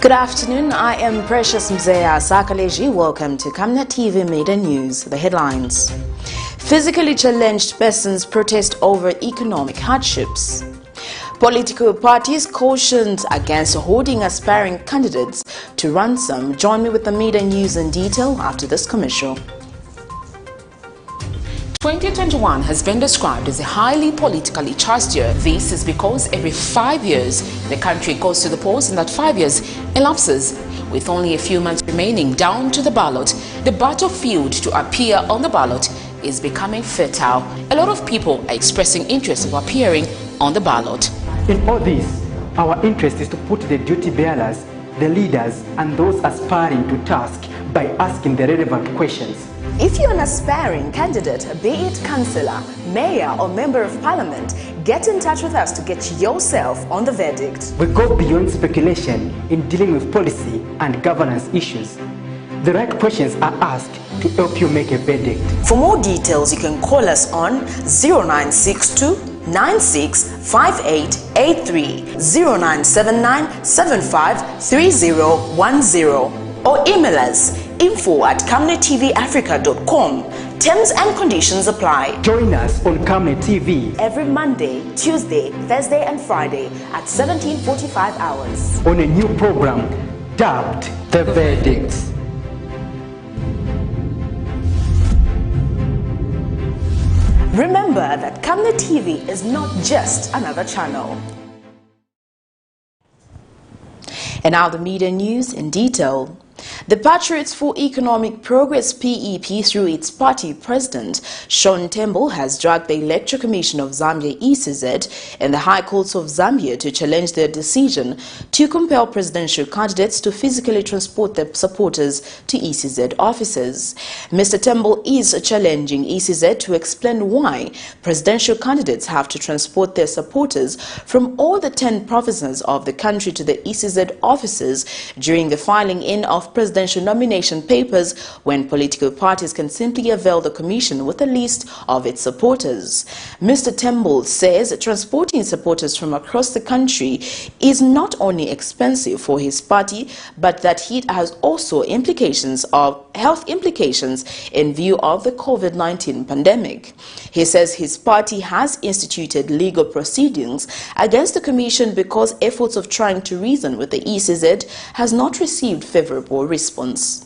Good afternoon, I am Precious Mzeya Sakaleji. Welcome to Camnet TV Midday News. The headlines. Physically challenged persons protest over economic hardships. Political parties cautioned against holding aspiring candidates to ransom. Join me with the Midday News in detail after this commercial. 2021 has been described as a highly politically charged year. This is because every 5 years the country goes to the polls, and that 5 years elapses with only a few months remaining down to the ballot. The battlefield to appear on the ballot is becoming fertile. A lot of people are expressing interest of appearing on the ballot. In all this, our interest is to put the duty bearers, the leaders, and those aspiring to task by asking the relevant questions. If you're an aspiring candidate, be it councillor, mayor, or member of parliament, get in touch with us to get yourself on the verdict. We go beyond speculation in dealing with policy and governance issues. The right questions are asked to help you make a verdict. For more details, you can call us on 0962 965883, 0979 753010, or email us info@camnettvafrica.com. Terms and conditions apply. Join us on Camnet TV every Monday, Tuesday, Thursday and Friday at 17:45 hours on a new program dubbed The Verdicts. Remember that Camnet TV is not just another channel. And now the media news in detail. The Patriots for Economic Progress PEP, through its party president, Sean Temple, has dragged the Electoral Commission of Zambia ECZ and the High Courts of Zambia to challenge their decision to compel presidential candidates to physically transport their supporters to ECZ offices. Mr. Temple is challenging ECZ to explain why presidential candidates have to transport their supporters from all the 10 provinces of the country to the ECZ offices during the filing in of presidential nomination papers, when political parties can simply avail the commission with a list of its supporters. Mr. Temple says transporting supporters from across the country is not only expensive for his party, but that it has also health implications in view of the COVID-19 pandemic. He says his party has instituted legal proceedings against the commission because efforts of trying to reason with the ECZ has not received favorable response.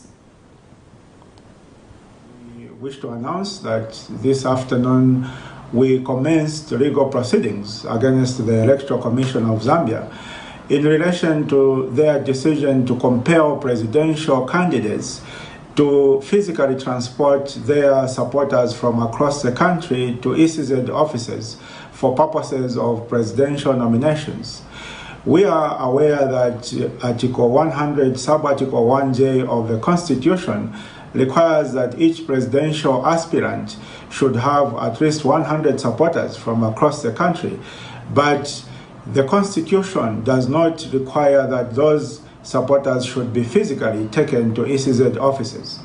We wish to announce that this afternoon we commenced legal proceedings against the Electoral Commission of Zambia in relation to their decision to compel presidential candidates to physically transport their supporters from across the country to ECZ offices for purposes of presidential nominations. We are aware that Article 100, Sub-Article 1J of the Constitution requires that each presidential aspirant should have at least 100 supporters from across the country. But the Constitution does not require that those supporters should be physically taken to ECZ offices.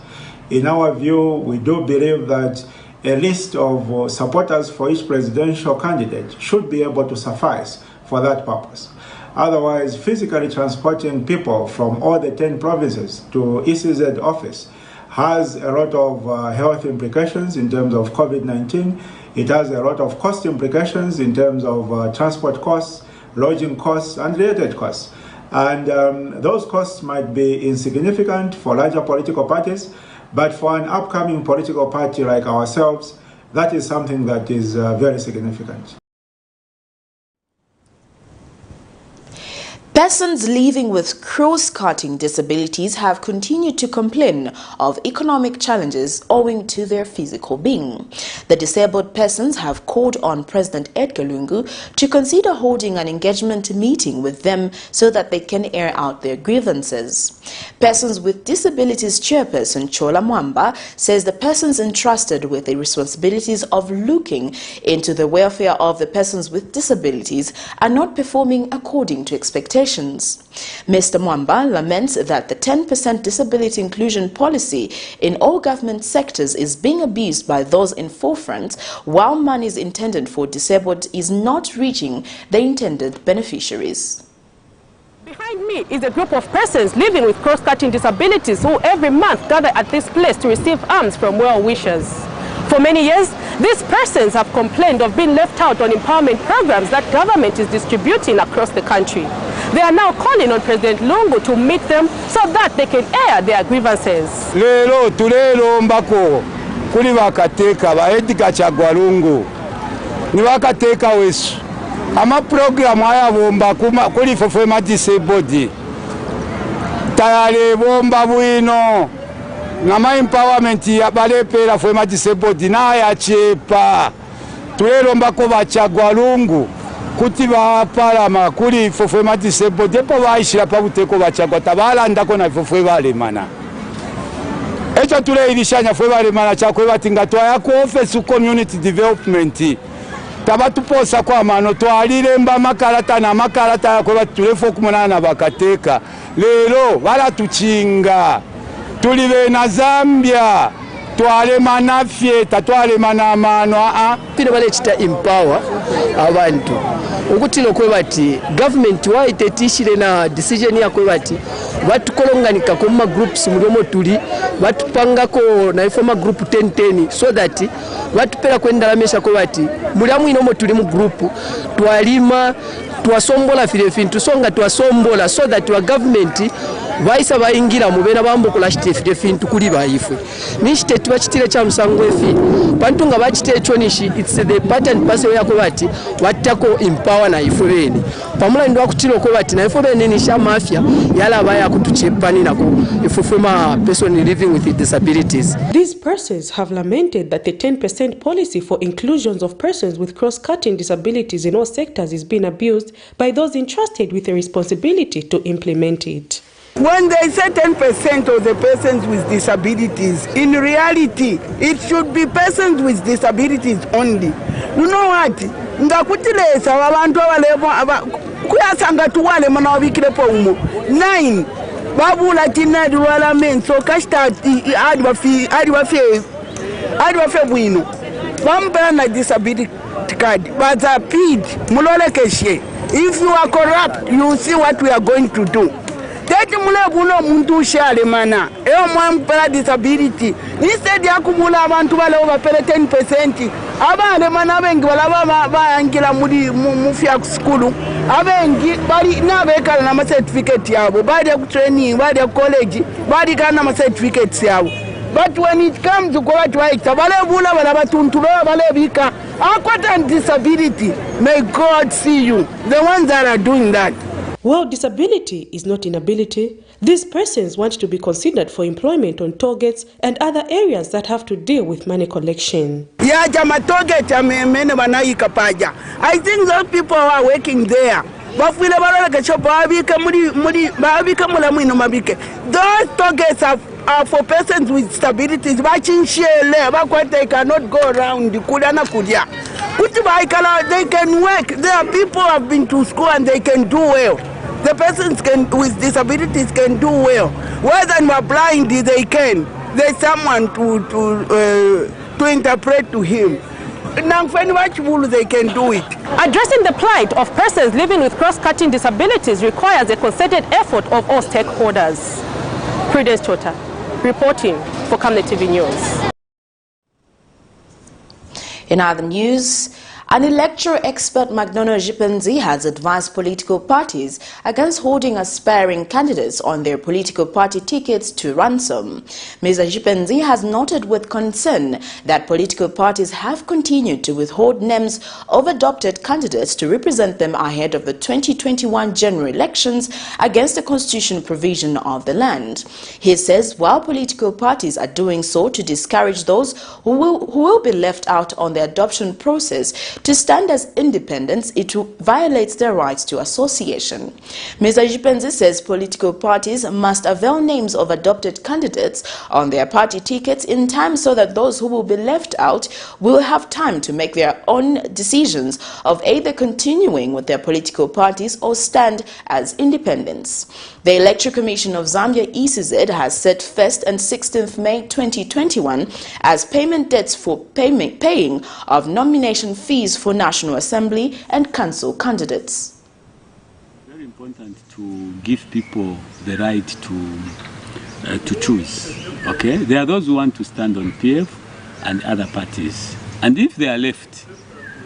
In our view, we do believe that a list of supporters for each presidential candidate should be able to suffice for that purpose. Otherwise, physically transporting people from all the 10 provinces to ECZ office has a lot of health implications in terms of COVID-19. It has a lot of cost implications in terms of transport costs, lodging costs, and related costs. And those costs might be insignificant for larger political parties, but for an upcoming political party like ourselves, that is something that is very significant. Persons living with cross-cutting disabilities have continued to complain of economic challenges owing to their physical being. The disabled persons have called on President Edgar Lungu to consider holding an engagement meeting with them so that they can air out their grievances. Persons with Disabilities chairperson Chola Mwamba says the persons entrusted with the responsibilities of looking into the welfare of the persons with disabilities are not performing according to expectations. Mr. Mwamba laments that the 10% disability inclusion policy in all government sectors is being abused by those in forefront, while monies intended for disabled is not reaching the intended beneficiaries. Behind me is a group of persons living with cross-cutting disabilities who every month gather at this place to receive alms from well-wishers. For many years, these persons have complained of being left out on empowerment programs that government is distributing across the country. They are now calling on President Lungu to meet them so that they can air their grievances. Lelo tulelo mbako kuli wakateka baedika chagwa Lungu ni wakateka wesu ama program haya bomba kuli fofema disabled tayale bomba bwino ngama empowerment ya balepera fofema disabled na ya chepa tulelo mbako bachagwa Lungu kuti bapalama kuli fofema disabled depo baishira pabuteko bachagwa tabalanda kona fofwe balemana echo tuleyilishanya fwe balemana chakwe batinga twaya ku office community development tabatuposa kwa mano twalilemba makarata na makarata yakwe batulefo kumunana bakateka lero balatuchinga tulibe na Zambia twalema nafye tatwalema na mano tine balechita empower abantu ukutino kwe bati government wayitetishire na decision yakwe bati batukolonganika ko ma groups muliomo tuli batupangako na informa group 10 so that batupera kwendalamesha ko bati muliamu inomo tuli mu group twalima twasombola file fintu songa twasombola so that wa government baisa bayingira mubena bambukula chitefide fintu kuli bayifwe nishite tubachitire cha musango efi pantunga bachite chonishi it's the pattern pass yako bati watako empower na ifwe bene pamula ndo akutiro ko bati na ifwe bene ni sha mafia yala baya kutuchepani nako ifufuma person living with disabilities. These persons have lamented that the 10% policy for inclusions of persons with cross-cutting disabilities in all sectors is being abused by those entrusted with the responsibility to implement it. When they say 10% of the persons with disabilities, in reality, it should be persons with disabilities only. You know what? Ngakutilesa abantu abalebo kuyasanga tuwale mana wabikirepo umo 9 babu latina duwala men so kashta adi wafe bwino bamba na disability card but a paid mulole keshe. If you are corrupt, you see what we are going to do. Teti mule buno muntu shale mana eo mwampela disability instead ya kumula abantu bale obapele 10% abale mana bengi balaba bayangila muri mufya ku school abengi bali nabekala na ma certificate yabo bali ku training bali ku college bali kana ma certificates yabo. But when it comes to what bale bula bala batuntu bale bika akwata disability, may God see you, the ones that are doing that. While disability is not inability, these persons want to be considered for employment on targets and other areas that have to deal with money collection. I think those people who are working there, those targets are for persons with disabilities. They cannot go around. They can work. There are people who have been to school and they can do well. The persons with disabilities can do well. Whether they are blind, they can. There's someone to interpret to him. They can do it. Addressing the plight of persons living with cross-cutting disabilities requires a concerted effort of all stakeholders. Prudence Tota, reporting for Camnet TV News. In other news, an electoral expert, McDonald Jipenzi, has advised political parties against holding aspiring candidates on their political party tickets to ransom. Mr. Jipenzi has noted with concern that political parties have continued to withhold names of adopted candidates to represent them ahead of the 2021 general elections against the constitutional provision of the land. He says while political parties are doing so to discourage those who will be left out on the adoption process to stand as independents, it violates their rights to association. Mr. Jipenzi says political parties must avail names of adopted candidates on their party tickets in time so that those who will be left out will have time to make their own decisions of either continuing with their political parties or stand as independents. The Electoral Commission of Zambia, ECZ, has set 1st and 16th May 2021 as payment dates for paying of nomination fees for National Assembly and Council candidates. important to give people the right to choose. Okay, there are those who want to stand on PF and other parties, and if they are left,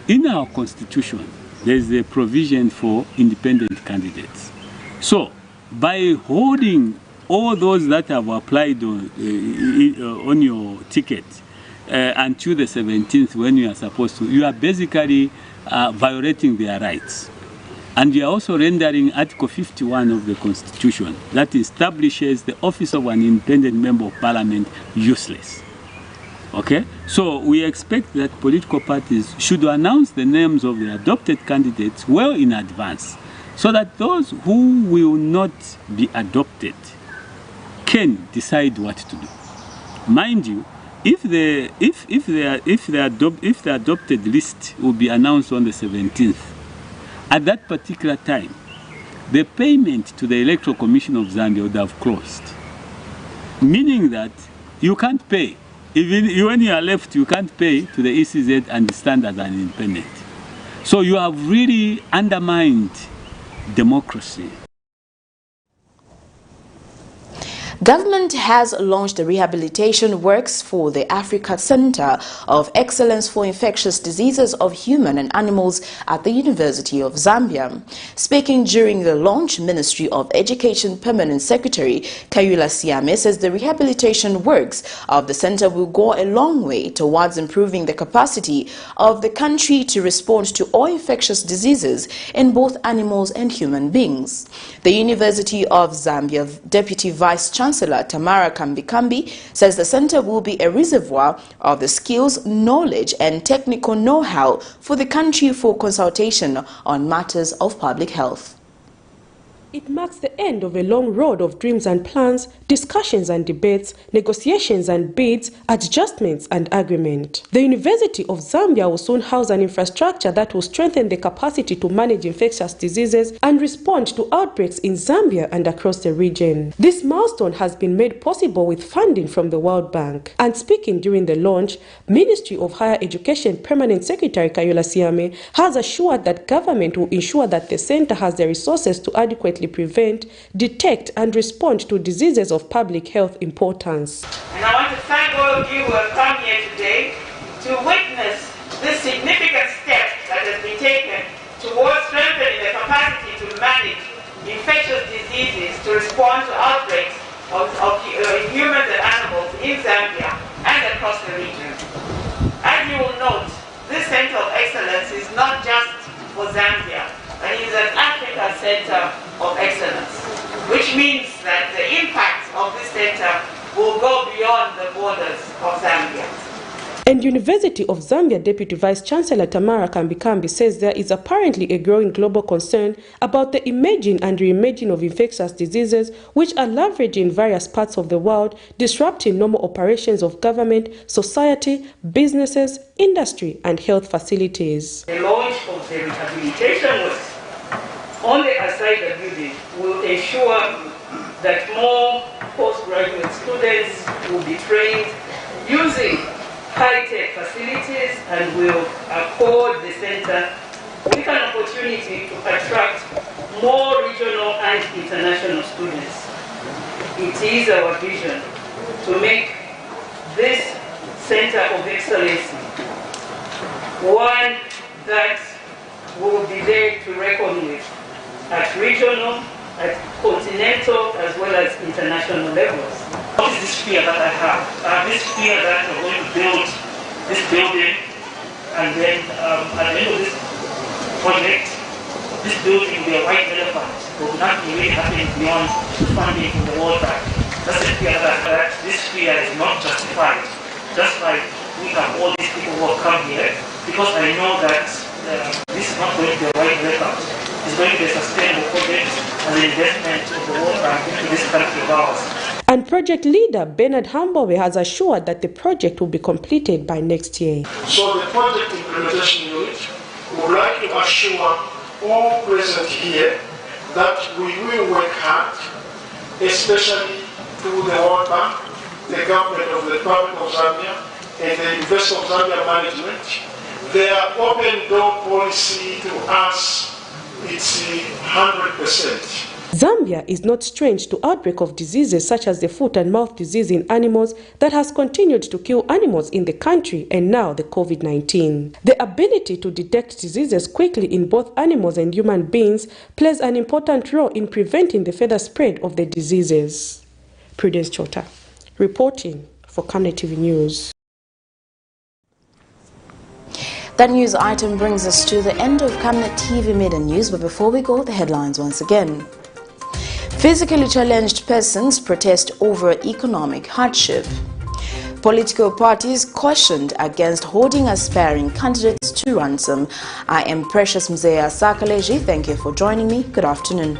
in our constitution there is a provision for independent candidates. So by holding all those that have applied on your ticket until the 17th, when you are supposed to, you are basically violating their rights. And you are also rendering Article 51 of the Constitution that establishes the office of an independent member of parliament useless. Okay? So we expect that political parties should announce the names of the adopted candidates well in advance, so that those who will not be adopted can decide what to do. Mind you, if the adopted list will be announced on the 17th, at that particular time, the payment to the Electoral Commission of Zambia would have closed, meaning that you can't pay. Even when you are left, you can't pay to the ECZ and stand as an independent. So you have really undermined democracy. Government has launched the rehabilitation works for the Africa Center of Excellence for Infectious Diseases of Human and Animals at the University of Zambia. Speaking during the launch, Ministry of Education Permanent Secretary Kayula Siame says the rehabilitation works of the center will go a long way towards improving the capacity of the country to respond to all infectious diseases in both animals and human beings. The University of Zambia Deputy Vice Chancellor Tamara Kambi says the center will be a reservoir of the skills, knowledge and technical know-how for the country for consultation on matters of public health. It marks the end of a long road of dreams and plans, discussions and debates, negotiations and bids, adjustments and agreement. The University of Zambia will soon house an infrastructure that will strengthen the capacity to manage infectious diseases and respond to outbreaks in Zambia and across the region. This milestone has been made possible with funding from the World Bank. And speaking during the launch, Ministry of Higher Education Permanent Secretary Kayula Siame has assured that government will ensure that the center has the resources to adequately prevent, detect and respond to diseases of public health importance. And I want to thank all of you who have come here today to witness this significant step that has been taken towards strengthening the capacity to manage infectious diseases to respond to outbreaks of humans and animals in Zambia and across the region. As you will note, this Center of Excellence is not just for Zambia, and it is an Africa Center of Excellence, which means that the impact of this center will go beyond the borders of Zambia. And University of Zambia Deputy Vice Chancellor Tamara Kambi says there is apparently a growing global concern about the emerging and reimagining of infectious diseases which are leveraging in various parts of the world, disrupting normal operations of government, society, businesses, industry and health facilities. The launch of the rehabilitation works on the SIWD will ensure that more postgraduate students will be trained using high-tech facilities and will accord the center with an opportunity to attract more regional and international students. It is our vision to make this Center of Excellence one that will be there to reckon with at regional, at continental, as well as international levels. What is this fear that I have? This fear that we're going to build this building, and then at the end of this project, this building will be a white elephant. There will not be really happening beyond funding from the World Bank. That's the fear that I have. This fear is not justified. Just like we have all these people who have come here, because I know that this is not going to be a white elephant. It's going to be a sustainable project and the investment of the World Bank into this country of ours. And project leader Bernard Hambowe has assured that the project will be completed by next year. So the project implementation unit would like to assure all present here that we will work hard, especially through the World Bank, the government of the Republic of Zambia, and the University of Zambia management. Their open door policy to us it's 100%. Zambia is not strange to outbreak of diseases such as the foot and mouth disease in animals that has continued to kill animals in the country, and now the COVID-19. The ability to detect diseases quickly in both animals and human beings plays an important role in preventing the further spread of the diseases. Prudence Chota, reporting for Camnet TV News. That news item brings us to the end of Camnet TV Midday News, but before we go, the headlines once again. Physically challenged persons protest over economic hardship. Political parties cautioned against holding aspiring candidates to ransom. I am Precious Mzea Sakaleji. Thank you for joining me. Good afternoon.